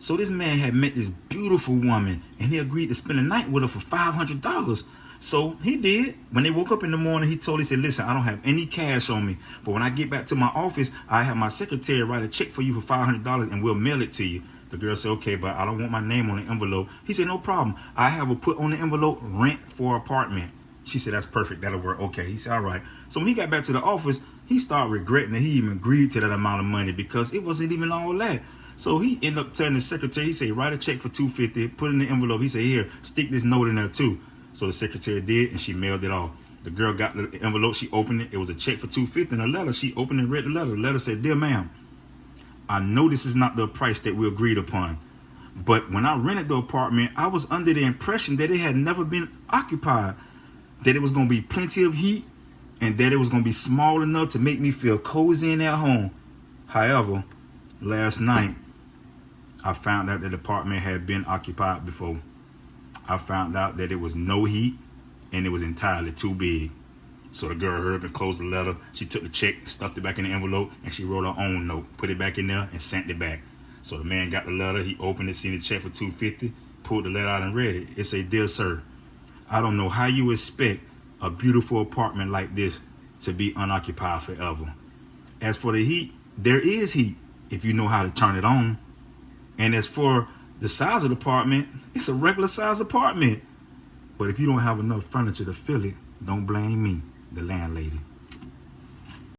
So this man had met this beautiful woman, and he agreed to spend the night with her for $500. So he did. When they woke up in the morning, he said, listen, I don't have any cash on me, but when I get back to my office, I have my secretary write a check for you for $500 and we'll mail it to you. The girl said, okay, but I don't want my name on the envelope. He said, no problem. I have her put on the envelope, rent for apartment. She said, that's perfect. That'll work. Okay. He said, all right. So when he got back to the office, he started regretting that he even agreed to that amount of money because it wasn't even all that. So he ended up telling the secretary, he said, write a check for $250, put it in the envelope. He said, here, stick this note in there too. So the secretary did, and she mailed it off. The girl got the envelope. She opened it. It was a check for $250 and a letter. She opened and read the letter. The letter said, dear ma'am, I know this is not the price that we agreed upon, but when I rented the apartment, I was under the impression that it had never been occupied, that it was going to be plenty of heat, and that it was going to be small enough to make me feel cozy in at home. However, last night, I found out that the apartment had been occupied before. I found out that it was no heat and it was entirely too big. So the girl hurried and closed the letter. She took the check, stuffed it back in the envelope, and she wrote her own note, put it back in there, and sent it back. So the man got the letter. He opened it, seen the check for $250, pulled the letter out and read it. It said, dear sir, I don't know how you expect a beautiful apartment like this to be unoccupied forever. As for the heat, there is heat if you know how to turn it on. And as for the size of the apartment, it's a regular size apartment. But if you don't have enough furniture to fill it, don't blame me, the landlady.